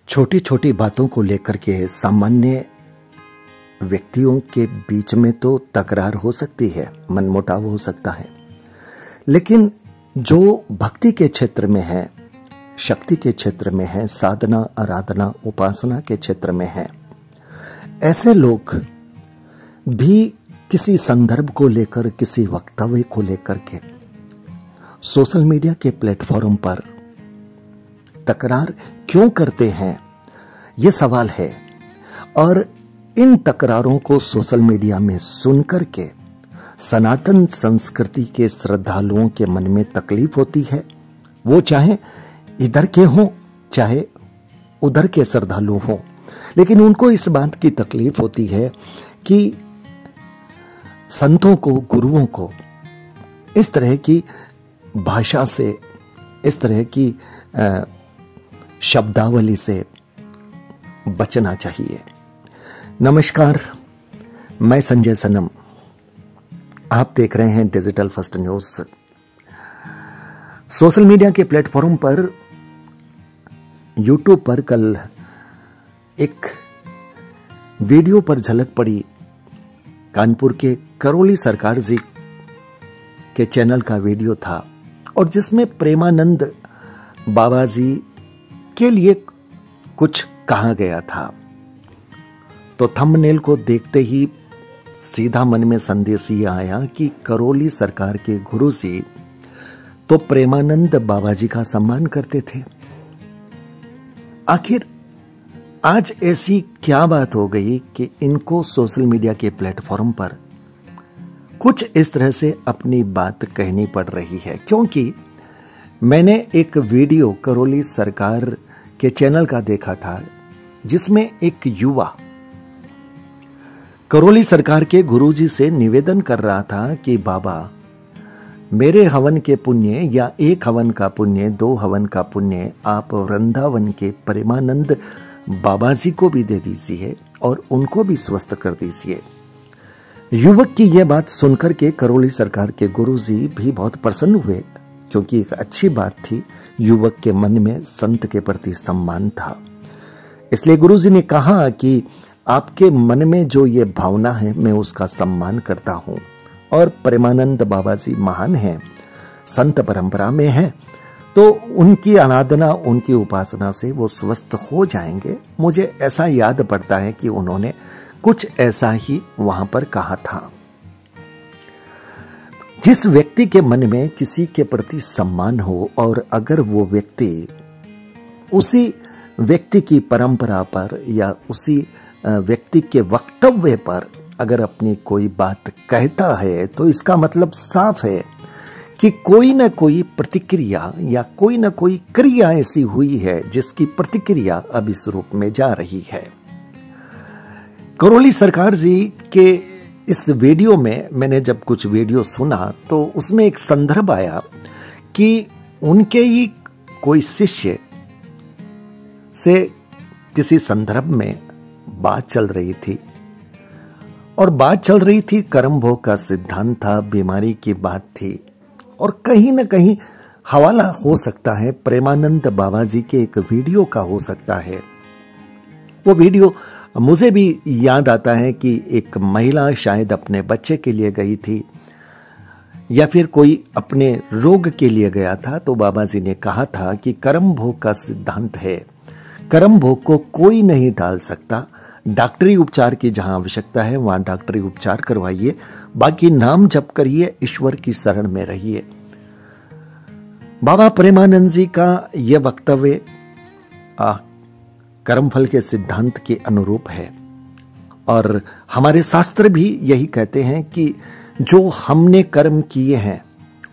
छोटी छोटी बातों को लेकर के सामान्य व्यक्तियों के बीच में तो तकरार हो सकती है, मनमुटाव हो सकता है, लेकिन जो भक्ति के क्षेत्र में है, शक्ति के क्षेत्र में है, साधना आराधना उपासना के क्षेत्र में है, ऐसे लोग भी किसी संदर्भ को लेकर, किसी वक्तव्य को लेकर के सोशल मीडिया के प्लेटफॉर्म पर तकरार क्यों करते हैं, यह सवाल है। और इन तकरारों को सोशल मीडिया में सुनकर के सनातन संस्कृति के श्रद्धालुओं के मन में तकलीफ होती है। वो चाहे इधर के हों चाहे उधर के श्रद्धालु हों, लेकिन उनको इस बात की तकलीफ होती है कि संतों को, गुरुओं को इस तरह की भाषा से, इस तरह की शब्दावली से बचना चाहिए। नमस्कार, मैं संजय सनम, आप देख रहे हैं digital first news. Social media के प्लेटफॉर्म पर, यूट्यूब पर कल एक वीडियो पर झलक पड़ी। कानपुर के करौली सरकार जी के चैनल का वीडियो था और जिसमें प्रेमानंद बाबा जी के लिए कुछ कहा गया था। तो थंबनेल को देखते ही सीधा मन में संदेश ये आया कि करौली सरकार के गुरु जी तो प्रेमानंद बाबा जी का सम्मान करते थे। आखिर आज ऐसी क्या बात हो गई कि इनको सोशल मीडिया के प्लेटफॉर्म पर कुछ इस तरह से अपनी बात कहनी पड़ रही है? क्योंकि मैंने एक वीडियो करौली सरकार के चैनल का देखा था जिसमें एक युवा करौली सरकार के गुरुजी से निवेदन कर रहा था कि बाबा, मेरे हवन के पुण्य या एक हवन का पुण्य, 2 हवन का पुण्य आप वृंदावन के प्रेमानंद बाबा जी को भी दे दीजिए और उनको भी स्वस्थ कर दीजिए। युवक की यह बात सुनकर के करौली सरकार के गुरुजी भी बहुत प्रसन्न हुए, क्योंकि एक अच्छी बात थी। युवक के मन में संत के प्रति सम्मान था। इसलिए गुरुजी ने कहा कि आपके मन में जो ये भावना है, मैं उसका सम्मान करता हूं और प्रेमानंद बाबा जी महान हैं, संत परंपरा में हैं, तो उनकी आराधना, उनकी उपासना से वो स्वस्थ हो जाएंगे। मुझे ऐसा याद पड़ता है कि उन्होंने कुछ ऐसा ही वहां पर कहा था। जिस व्यक्ति के मन में किसी के प्रति सम्मान हो और अगर वो व्यक्ति उसी व्यक्ति की परंपरा पर या उसी व्यक्ति के वक्तव्य पर अगर अपनी कोई बात कहता है, तो इसका मतलब साफ है कि कोई ना कोई प्रतिक्रिया या कोई ना कोई क्रिया ऐसी हुई है जिसकी प्रतिक्रिया अब इस रूप में जा रही है। करौली सरकार जी के इस वीडियो में मैंने जब कुछ वीडियो सुना तो उसमें एक संदर्भ आया कि उनके ही कोई शिष्य से किसी संदर्भ में बात चल रही थी और बात चल रही थी कर्म भोग का सिद्धांत था, बीमारी की बात थी और कहीं ना कहीं हवाला हो सकता है प्रेमानंद बाबा जी के एक वीडियो का हो सकता है। वो वीडियो मुझे भी याद आता है कि एक महिला शायद अपने बच्चे के लिए गई थी या फिर कोई अपने रोग के लिए गया था, तो बाबा जी ने कहा था कि कर्म भोग का सिद्धांत है, कर्म भोग को कोई नहीं टाल सकता। डॉक्टरी उपचार की जहां आवश्यकता है वहां डॉक्टरी उपचार करवाइए, बाकी नाम जप करिए, ईश्वर की शरण में रहिए। बाबा प्रेमानंद जी का यह वक्तव्य कर्मफल के सिद्धांत के अनुरूप है और हमारे शास्त्र भी यही कहते हैं कि जो हमने कर्म किए हैं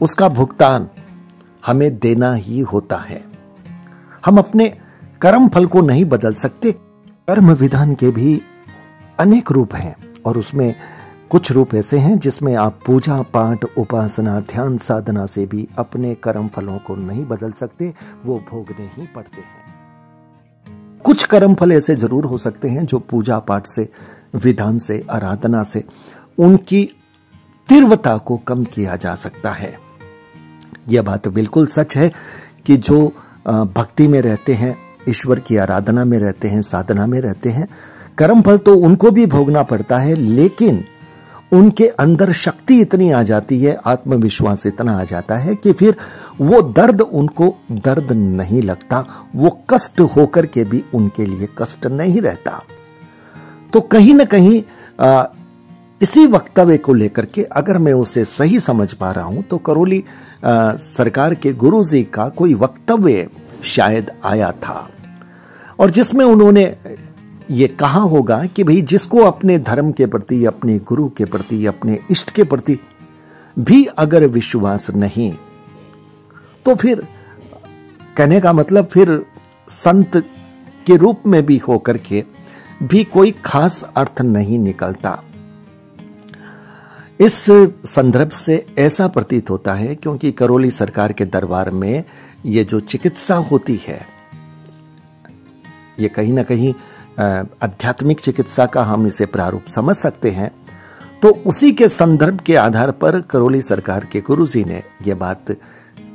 उसका भुगतान हमें देना ही होता है। हम अपने कर्म फल को नहीं बदल सकते। कर्म विधान के भी अनेक रूप हैं और उसमें कुछ रूप ऐसे हैं जिसमें आप पूजा पाठ उपासना ध्यान साधना से भी अपने कर्म फलों को नहीं बदल सकते, वो भोगने ही पड़ते हैं। कुछ कर्म फल ऐसे जरूर हो सकते हैं जो पूजा पाठ से, विधान से, आराधना से उनकी तीव्रता को कम किया जा सकता है। यह बात बिल्कुल सच है कि जो भक्ति में रहते हैं ईश्वर की आराधना में रहते हैं, साधना में रहते हैं, कर्म फल तो उनको भी भोगना पड़ता है, लेकिन उनके अंदर शक्ति इतनी आ जाती है, आत्मविश्वास इतना आ जाता है कि फिर वो दर्द उनको दर्द नहीं लगता, वो कष्ट होकर के भी उनके लिए कष्ट नहीं रहता। तो कहीं ना कहीं इसी वक्तव्य को लेकर के अगर मैं उसे सही समझ पा रहा हूं तो करौली सरकार के गुरुजी का कोई वक्तव्य शायद आया था, और जिसमें उन्होंने ये कहा होगा कि भाई जिसको अपने धर्म के प्रति, अपने गुरु के प्रति, अपने इष्ट के प्रति भी अगर विश्वास नहीं, तो फिर कहने का मतलब फिर संत के रूप में भी होकर के भी कोई खास अर्थ नहीं निकलता। इस संदर्भ से ऐसा प्रतीत होता है, क्योंकि करौली सरकार के दरबार में ये जो चिकित्सा होती है, ये कहीं ना कहीं आध्यात्मिक चिकित्सा का हम इसे प्रारूप समझ सकते हैं। तो उसी के संदर्भ के आधार पर करौली सरकार के गुरुजी ने यह बात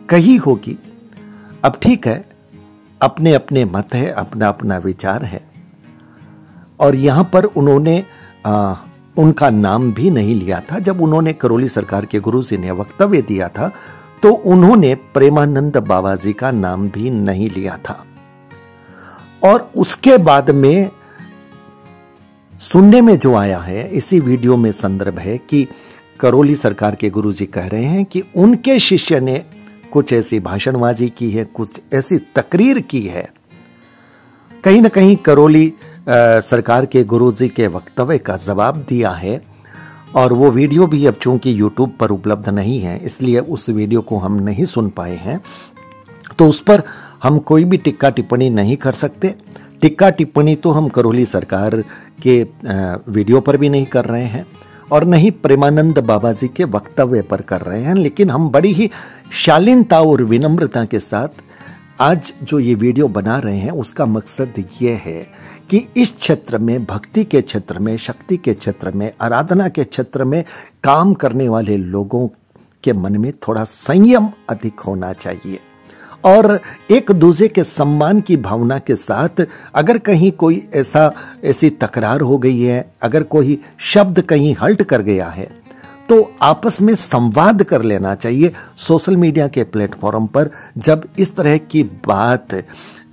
कही होगी। अब ठीक है, अपने अपने मत है, अपना अपना विचार है, और यहां पर उन्होंने उनका नाम भी नहीं लिया था। जब उन्होंने करौली सरकार के गुरुजी ने वक्तव्य दिया था तो उन्होंने प्रेमानंद बाबा जी का नाम भी नहीं लिया था। और उसके बाद में सुनने में जो आया है, इसी वीडियो में संदर्भ है कि करौली सरकार के गुरुजी कह रहे हैं कि उनके शिष्य ने कुछ ऐसी भाषणबाजी की है, कुछ ऐसी तकरीर की है। कहीं ना कहीं करौली सरकार के गुरुजी के वक्तव्य का जवाब दिया है, और वो वीडियो भी अब चूंकि यूट्यूब पर उपलब्ध नहीं है, इसलिए उस वीडियो को हम नहीं सुन पाए हैं, तो उस पर हम कोई भी टिक्का टिप्पणी नहीं कर सकते। टिक्का टिप्पणी तो हम करौली सरकार के वीडियो पर भी नहीं कर रहे हैं, और नहीं प्रेमानंद बाबा जी के वक्तव्य पर कर रहे हैं, लेकिन हम बड़ी ही शालीनता और विनम्रता के साथ आज जो ये वीडियो बना रहे हैं, उसका मकसद ये है कि इस क्षेत्र में, भक्ति के क्षेत्र में, शक्ति के क्षेत्र में, आराधना के क्षेत्र में काम करने वाले लोगों के मन में थोड़ा संयम अधिक होना चाहिए, और एक दूसरे के सम्मान की भावना के साथ अगर कहीं कोई ऐसी तकरार हो गई है, अगर कोई शब्द कहीं हल्ट कर गया है, तो आपस में संवाद कर लेना चाहिए। सोशल मीडिया के प्लेटफॉर्म पर जब इस तरह की बात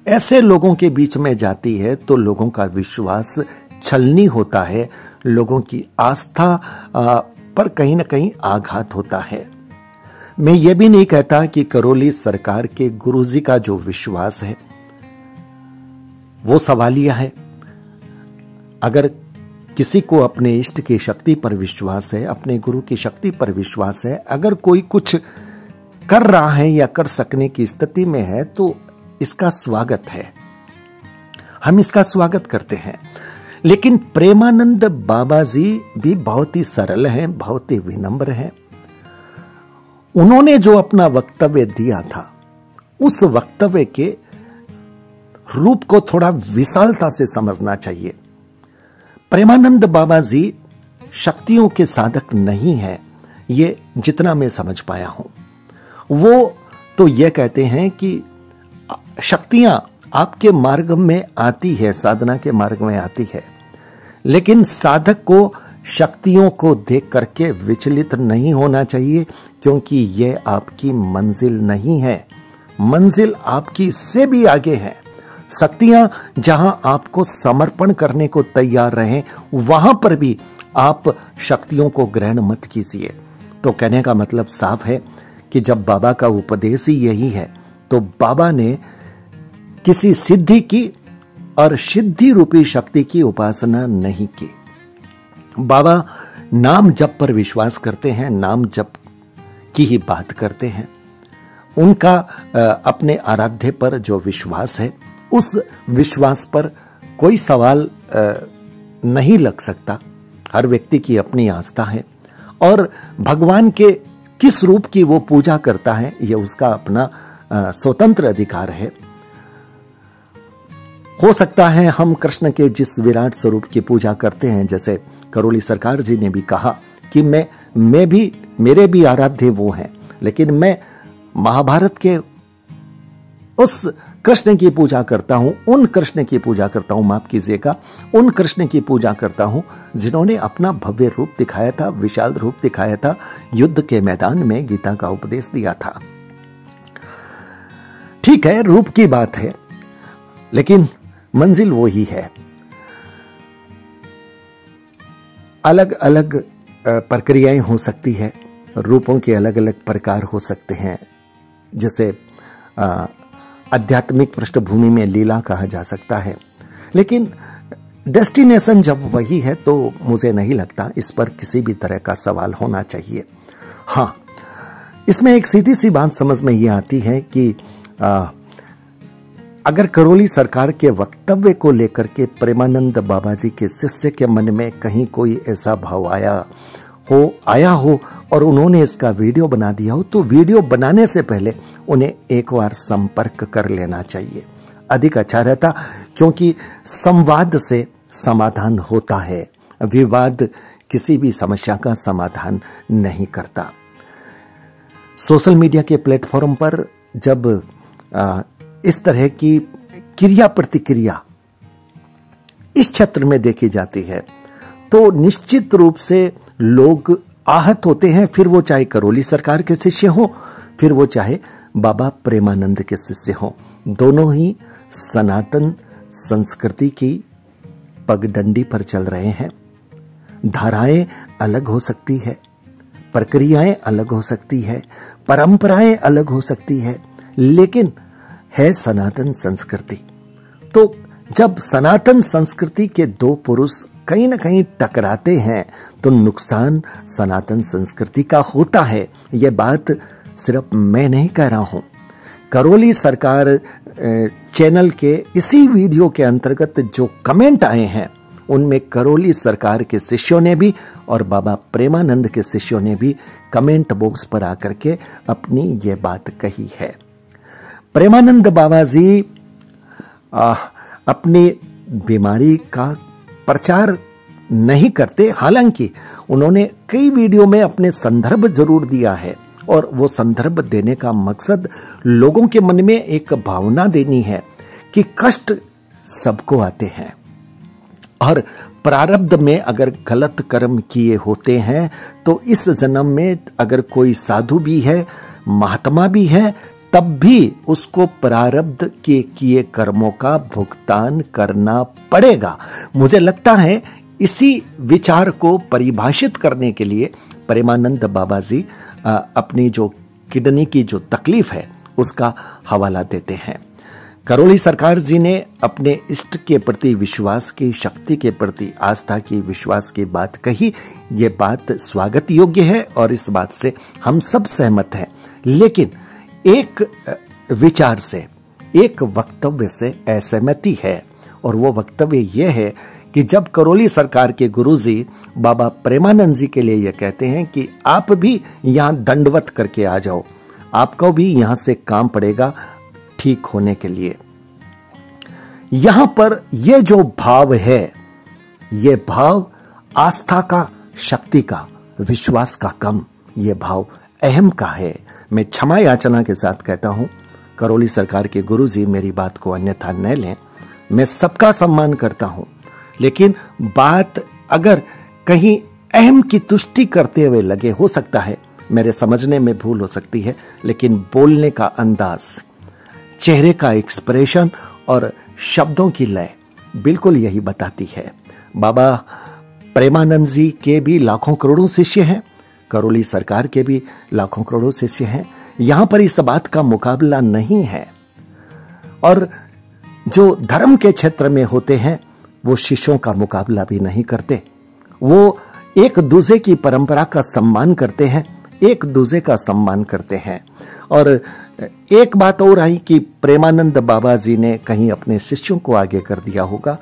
ऐसे लोगों के बीच में जाती है तो लोगों का विश्वास छलनी होता है, लोगों की आस्था पर कहीं ना कहीं आघात होता है। मैं ये भी नहीं कहता कि करौली सरकार के गुरुजी का जो विश्वास है वो सवालिया है। अगर किसी को अपने इष्ट की शक्ति पर विश्वास है, अपने गुरु की शक्ति पर विश्वास है, अगर कोई कुछ कर रहा है या कर सकने की स्थिति में है, तो इसका स्वागत है, हम इसका स्वागत करते हैं। लेकिन प्रेमानंद बाबा जी भी बहुत ही सरल हैं, बहुत ही विनम्र हैं। उन्होंने जो अपना वक्तव्य दिया था, उस वक्तव्य के रूप को थोड़ा विशालता से समझना चाहिए। प्रेमानंद बाबा जी शक्तियों के साधक नहीं है, ये जितना मैं समझ पाया हूं। वो तो ये कहते हैं कि शक्तियां आपके मार्ग में आती है, साधना के मार्ग में आती है, लेकिन साधक को शक्तियों को देख करके विचलित नहीं होना चाहिए, क्योंकि यह आपकी मंजिल नहीं है। मंजिल आपकी इससे भी आगे है। शक्तियां जहां आपको समर्पण करने को तैयार रहें, वहां पर भी आप शक्तियों को ग्रहण मत कीजिए। तो कहने का मतलब साफ है कि जब बाबा का उपदेश ही यही है, तो बाबा ने किसी सिद्धि की और सिद्धि रूपी शक्ति की उपासना नहीं की। बाबा नाम जप पर विश्वास करते हैं, नाम जप की ही बात करते हैं। उनका अपने आराध्य पर जो विश्वास है, उस विश्वास पर कोई सवाल नहीं लग सकता। हर व्यक्ति की अपनी आस्था है, और भगवान के किस रूप की वो पूजा करता है, यह उसका अपना स्वतंत्र अधिकार है। हो सकता है हम कृष्ण के जिस विराट स्वरूप की पूजा करते हैं, जैसे करौली सरकार जी ने भी कहा कि मेरे भी आराध्य वो हैं, लेकिन मैं महाभारत के उस कृष्ण की पूजा करता हूं, उन कृष्ण की पूजा करता हूं, माफ कीजिएगा, उन कृष्ण की पूजा करता हूं जिन्होंने अपना भव्य रूप दिखाया था, विशाल रूप दिखाया था, युद्ध के मैदान में गीता का उपदेश दिया था। ठीक है, रूप की बात है, लेकिन मंजिल वो ही है। अलग अलग प्रक्रियाएं हो सकती है, रूपों के अलग अलग प्रकार हो सकते हैं, जैसे आध्यात्मिक पृष्ठभूमि में लीला कहा जा सकता है, लेकिन डेस्टिनेशन जब वही है तो मुझे नहीं लगता इस पर किसी भी तरह का सवाल होना चाहिए। हाँ, इसमें एक सीधी सी बात समझ में ये आती है कि अगर करौली सरकार के वक्तव्य को लेकर के प्रेमानंद बाबा जी के शिष्य के मन में कहीं कोई ऐसा भाव आया हो और उन्होंने इसका वीडियो बना दिया हो, तो वीडियो बनाने से पहले उन्हें एक बार संपर्क कर लेना चाहिए, अधिक अच्छा रहता, क्योंकि संवाद से समाधान होता है, विवाद किसी भी समस्या का समाधान नहीं करता। सोशल मीडिया के प्लेटफॉर्म पर जब इस तरह की क्रिया प्रतिक्रिया इस क्षेत्र में देखी जाती है तो निश्चित रूप से लोग आहत होते हैं, फिर वो चाहे करौली सरकार के शिष्य हो, फिर वो चाहे बाबा प्रेमानंद के शिष्य हो, दोनों ही सनातन संस्कृति की पगडंडी पर चल रहे हैं। धाराएं अलग हो सकती है, प्रक्रियाएं अलग हो सकती है, परंपराएं अलग हो सकती है, लेकिन है सनातन संस्कृति। तो जब सनातन संस्कृति के दो पुरुष कहीं ना कहीं टकराते हैं तो नुकसान सनातन संस्कृति का होता है। यह बात सिर्फ मैं नहीं कह रहा हूं, करौली सरकार चैनल के इसी वीडियो के अंतर्गत जो कमेंट आए हैं उनमें करौली सरकार के शिष्यों ने भी और बाबा प्रेमानंद के शिष्यों ने भी कमेंट बॉक्स पर आकर के अपनी ये बात कही है। प्रेमानंद बाबा जी अपनी बीमारी का प्रचार नहीं करते, हालांकि उन्होंने कई वीडियो में अपने संदर्भ जरूर दिया है और वो संदर्भ देने का मकसद लोगों के मन में एक भावना देनी है कि कष्ट सबको आते हैं और प्रारब्ध में अगर गलत कर्म किए होते हैं तो इस जन्म में अगर कोई साधु भी है, महात्मा भी है, तब भी उसको प्रारब्ध के किए कर्मों का भुगतान करना पड़ेगा। मुझे लगता है इसी विचार को परिभाषित करने के लिए प्रेमानंद बाबा जी अपनी जो किडनी की जो तकलीफ है उसका हवाला देते हैं। करौली सरकार जी ने अपने इष्ट के प्रति विश्वास की शक्ति के प्रति आस्था की विश्वास की बात कही, ये बात स्वागत योग्य है और इस बात से हम सब सहमत हैं, लेकिन एक विचार से, एक वक्तव्य से असहमति है और वो वक्तव्य यह है कि जब करौली सरकार के गुरुजी बाबा प्रेमानंद जी के लिए यह कहते हैं कि आप भी यहां दंडवत करके आ जाओ, आपको भी यहां से काम पड़ेगा ठीक होने के लिए। यहां पर यह जो भाव है, यह भाव आस्था का, शक्ति का, विश्वास का कम, यह भाव अहम का है। मैं क्षमा याचना के साथ कहता हूं, करौली सरकार के गुरुजी मेरी बात को अन्यथा न लें, मैं सबका सम्मान करता हूं, लेकिन बात अगर कहीं अहम की तुष्टि करते हुए लगे, हो सकता है मेरे समझने में भूल हो सकती है, लेकिन बोलने का अंदाज, चेहरे का एक्सप्रेशन और शब्दों की लय बिल्कुल यही बताती है। बाबा प्रेमानंद जी के भी लाखों करोड़ों शिष्य हैं, करौली सरकार के भी लाखों करोड़ों शिष्य हैं, यहां पर इस बात का मुकाबला नहीं है। और जो धर्म के क्षेत्र में होते हैं वो शिष्यों का मुकाबला भी नहीं करते, वो एक दूसरे की परंपरा का सम्मान करते हैं, एक दूसरे का सम्मान करते हैं। और एक बात और आई कि प्रेमानंद बाबा जी ने कहीं अपने शिष्यों को आगे कर दिया होगा,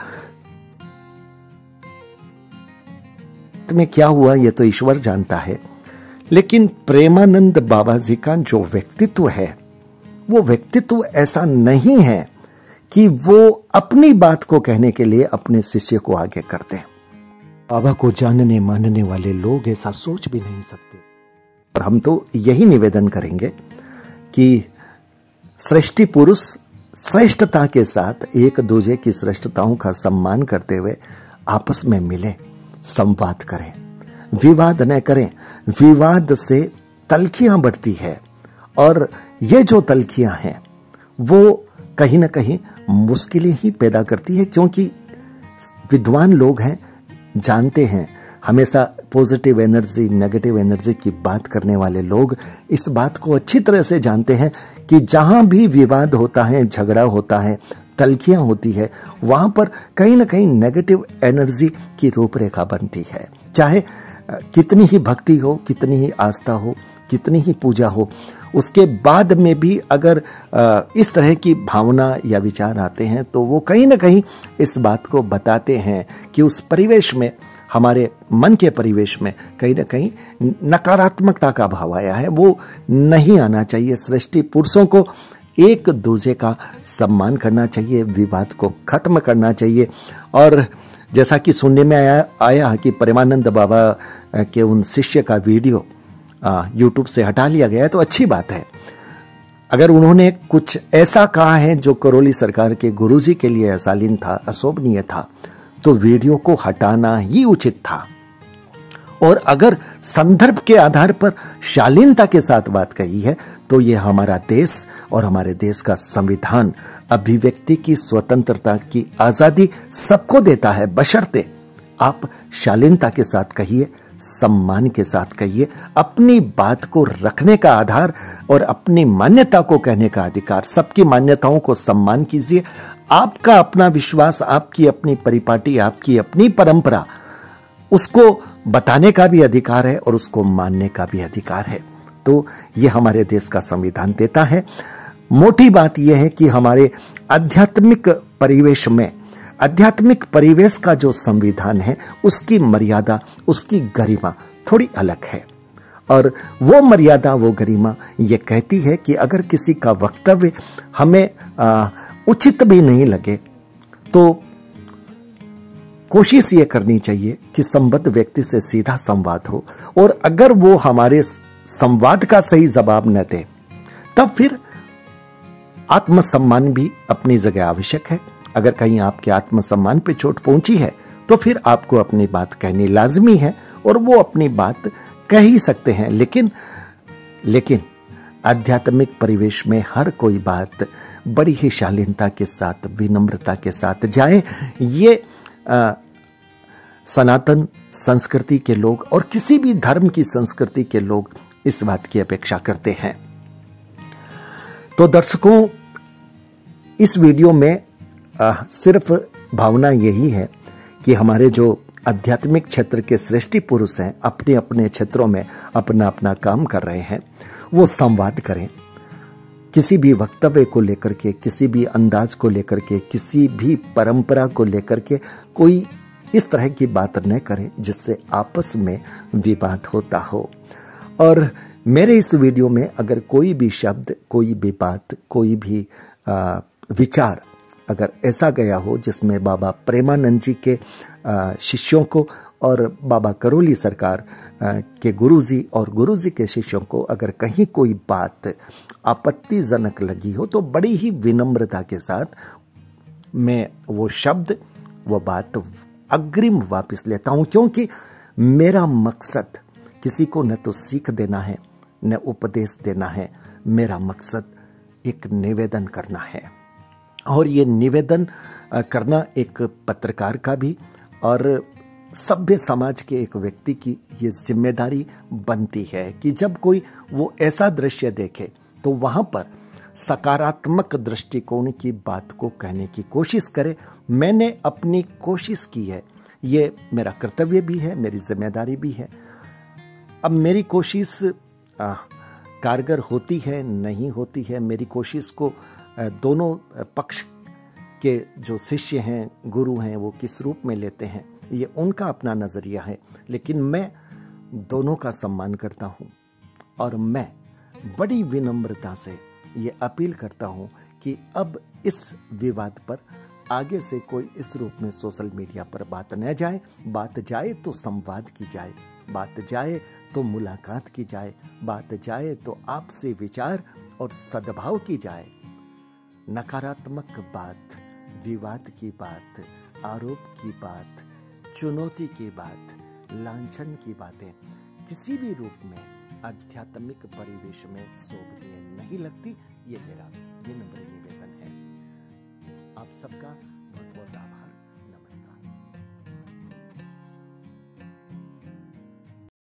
में क्या हुआ ये तो ईश्वर जानता है, लेकिन प्रेमानंद बाबा जी का जो व्यक्तित्व है वो व्यक्तित्व ऐसा नहीं है कि वो अपनी बात को कहने के लिए अपने शिष्य को आगे करते हैं। बाबा को जानने मानने वाले लोग ऐसा सोच भी नहीं सकते। और हम तो यही निवेदन करेंगे कि सृष्टि पुरुष श्रेष्ठता के साथ एक दूसरे की श्रेष्ठताओं का सम्मान करते हुए आपस में मिले, संवाद करें, विवाद न करें। विवाद से तल्खियां बढ़ती है और ये जो तल्खियां हैं वो कहीं ना कहीं मुश्किलें ही पैदा करती है, क्योंकि विद्वान लोग हैं, जानते हैं, हमेशा पॉजिटिव एनर्जी नेगेटिव एनर्जी की बात करने वाले लोग इस बात को अच्छी तरह से जानते हैं कि जहां भी विवाद होता है, झगड़ा होता है, तल्खियां होती है, वहां पर कहीं ना कहीं नेगेटिव एनर्जी की रूपरेखा बनती है। चाहे कितनी ही भक्ति हो, कितनी ही आस्था हो, कितनी ही पूजा हो, उसके बाद में भी अगर इस तरह की भावना या विचार आते हैं तो वो कहीं ना कहीं इस बात को बताते हैं कि उस परिवेश में, हमारे मन के परिवेश में कहीं ना कहीं नकारात्मकता का भाव आया है। वो नहीं आना चाहिए। सृष्टि पुरुषों को एक दूसरे का सम्मान करना चाहिए, विवाद को खत्म करना चाहिए। और जैसा कि सुनने में आया कि प्रेमानंद बाबा के उन शिष्य का वीडियो यूट्यूब से हटा लिया गया है, तो अच्छी बात है। अगर उन्होंने कुछ ऐसा कहा है जो करौली सरकार के गुरुजी के लिए अशालीन था, अशोभनीय था, तो वीडियो को हटाना ही उचित था। और अगर संदर्भ के आधार पर शालीनता के साथ बात कही है तो यह हमारा देश और हमारे देश का संविधान अभिव्यक्ति की स्वतंत्रता की आजादी सबको देता है, बशर्ते आप शालीनता के साथ कहिए, सम्मान के साथ कहिए। अपनी बात को रखने का आधार और अपनी मान्यता को कहने का अधिकार, सबकी मान्यताओं को सम्मान कीजिए। आपका अपना विश्वास, आपकी अपनी परिपाटी, आपकी अपनी परंपरा, उसको बताने का भी अधिकार है और उसको मानने का भी अधिकार है। तो यह हमारे देश का संविधान देता है। मोटी बात यह है कि हमारे आध्यात्मिक परिवेश में, आध्यात्मिक परिवेश का जो संविधान है, उसकी मर्यादा, उसकी गरिमा थोड़ी अलग है। और वो मर्यादा, वो गरिमा ये कहती है कि अगर किसी का वक्तव्य हमें उचित भी नहीं लगे तो कोशिश ये करनी चाहिए कि संबद्ध व्यक्ति से सीधा संवाद हो, और अगर वो हमारे संवाद का सही जवाब न दे तब फिर आत्मसम्मान भी अपनी जगह आवश्यक है। अगर कहीं आपके आत्मसम्मान पे चोट पहुंची है तो फिर आपको अपनी बात कहनी लाजमी है, और वो अपनी बात कह ही सकते हैं। लेकिन आध्यात्मिक परिवेश में हर कोई बात बड़ी ही शालीनता के साथ, विनम्रता के साथ जाए। ये सनातन संस्कृति के लोग और किसी भी धर्म की संस्कृति के लोग इस बात की अपेक्षा करते हैं। तो दर्शकों, इस वीडियो में सिर्फ भावना यही है कि हमारे जो आध्यात्मिक क्षेत्र के सृष्टि पुरुष हैं, अपने अपने क्षेत्रों में अपना अपना काम कर रहे हैं, वो संवाद करें। किसी भी वक्तव्य को लेकर के, किसी भी अंदाज को लेकर के, किसी भी परंपरा को लेकर के कोई इस तरह की बात न करें जिससे आपस में विवाद होता हो। और मेरे इस वीडियो में अगर कोई भी शब्द, कोई भी बात, कोई भी विचार अगर ऐसा गया हो जिसमें बाबा प्रेमानंद जी के शिष्यों को और बाबा करौली सरकार के गुरुजी और गुरुजी के शिष्यों को अगर कहीं कोई बात आपत्तिजनक लगी हो तो बड़ी ही विनम्रता के साथ मैं वो शब्द, वो बात अग्रिम वापस लेता हूं, क्योंकि मेरा मकसद किसी को न तो सीख देना है न उपदेश देना है। मेरा मकसद एक निवेदन करना है, और ये निवेदन करना एक पत्रकार का भी और सभ्य समाज के एक व्यक्ति की ये जिम्मेदारी बनती है कि जब कोई वो ऐसा दृश्य देखे तो वहां पर सकारात्मक दृष्टिकोण की बात को कहने की कोशिश करे। मैंने अपनी कोशिश की है, ये मेरा कर्तव्य भी है, मेरी जिम्मेदारी भी है। अब मेरी कोशिश कारगर होती है नहीं होती है, मेरी कोशिश को दोनों पक्ष के जो शिष्य हैं, गुरु हैं, वो किस रूप में लेते हैं ये उनका अपना नजरिया है। लेकिन मैं दोनों का सम्मान करता हूं और मैं बड़ी विनम्रता से ये अपील करता हूं कि अब इस विवाद पर आगे से कोई इस रूप में सोशल मीडिया पर बात न जाए। बात जाए तो संवाद की जाए, बात जाए तो मुलाकात की जाए, बात जाए तो आपसे विचार और सद्भाव की जाए। नकारात्मक बात, विवाद की बात, आरोप की बात, चुनौती की बात, लांछन की बातें किसी भी रूप में आध्यात्मिक परिवेश में शोभनीय नहीं लगती। ये मेरा विनम्र निवेदन है। आप सबका